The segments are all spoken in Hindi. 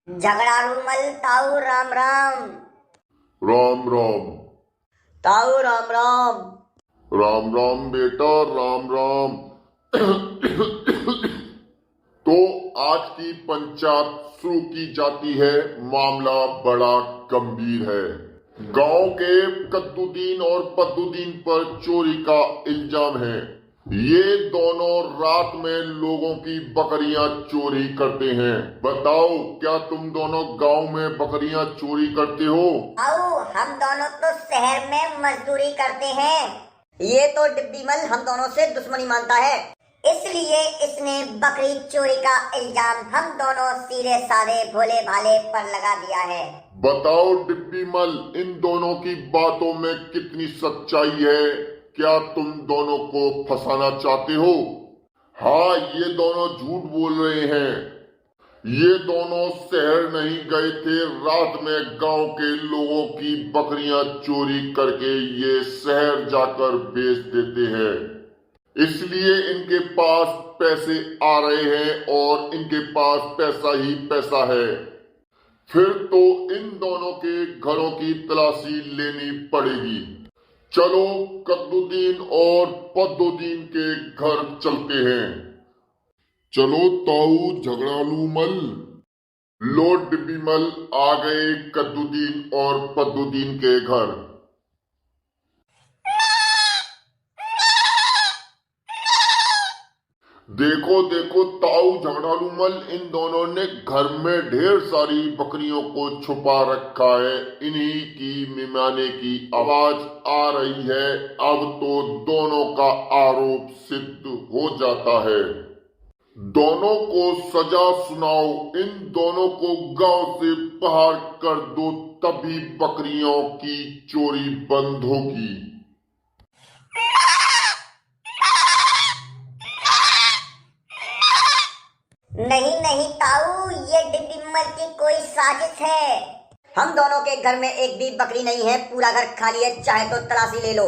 झगड़ालू मल ताऊ राम राम। राम राम। ताऊ राम राम। राम राम बेटा, राम राम। तो आज की पंचायत शुरू की जाती है। मामला बड़ा गंभीर है। गांव के कद्दुद्दीन और पद्दुद्दीन पर चोरी का इल्जाम है। ये दोनों रात में लोगों की बकरियां चोरी करते हैं। बताओ, क्या तुम दोनों गांव में बकरियां चोरी करते हो? ताऊ, हम दोनों तो शहर में मजदूरी करते हैं। ये तो डिब्बी मल हम दोनों से दुश्मनी मानता है, इसलिए इसने बकरी चोरी का इल्जाम हम दोनों सीधे साधे भोले भाले पर लगा दिया है। बताओ डिब्बी मल, इन दोनों की बातों में कितनी सच्चाई है? क्या तुम दोनों को फंसाना चाहते हो? हाँ, ये दोनों झूठ बोल रहे हैं। ये दोनों शहर नहीं गए थे। रात में गांव के लोगों की बकरियां चोरी करके ये शहर जाकर बेच देते हैं। इसलिए इनके पास पैसे आ रहे हैं और इनके पास पैसा ही पैसा है। फिर तो इन दोनों के घरों की तलाशी लेनी पड़ेगी। चलो कद्दुद्दीन और पद्दुद्दीन के घर चलते हैं। चलो ताऊ झगड़ालू मल। लो डिब्बी मल, आ गए कद्दुद्दीन और पद्दुद्दीन के घर। देखो देखो ताऊ झगड़ालू मल, इन दोनों ने घर में ढेर सारी बकरियों को छुपा रखा है। इन्हीं की मिमियाने की आवाज आ रही है। अब तो दोनों का आरोप सिद्ध हो जाता है। दोनों को सजा सुनाओ। इन दोनों को गांव से बाहर कर दो, तभी बकरियों की चोरी बंद होगी। नहीं नहीं ताऊ, ये डिब्बी की कोई साजिश है। हम दोनों के घर में एक भी बकरी नहीं है। पूरा घर खाली है, चाहे तो तलाशी ले लो।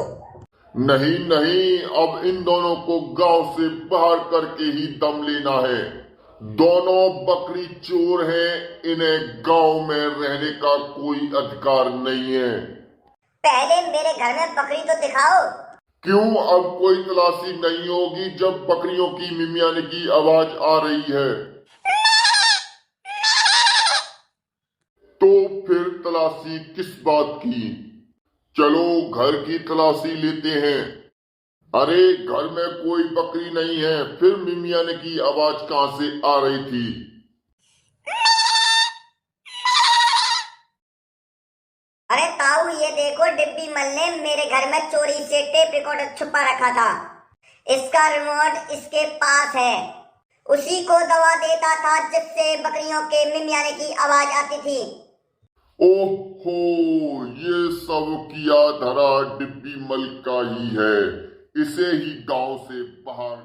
नहीं नहीं, अब इन दोनों को गांव से बाहर करके ही दम लेना है। दोनों बकरी चोर हैं। इन्हें गांव में रहने का कोई अधिकार नहीं है। पहले मेरे घर में बकरी तो दिखाओ। क्यों, अब कोई तलाशी नहीं होगी जब बकरियों की मिमियाने की आवाज आ रही है? तो फिर तलाशी किस बात की? चलो घर की तलाशी लेते हैं। अरे घर में कोई बकरी नहीं है, फिर मिमियाने की आवाज कहां से आ रही थी? अरे ताऊ, ये देखो, डिब्बी मल ने मेरे घर में चोरी से टेप रिकॉर्डर छुपा रखा था। इसका रिमोट इसके पास है। उसी को दबा देता था जिससे बकरियों के मिमियाने की आवाज आती थी। ओहो, ये सब किया धरा डिब्बी मल का ही है। इसे ही गांव से बाहर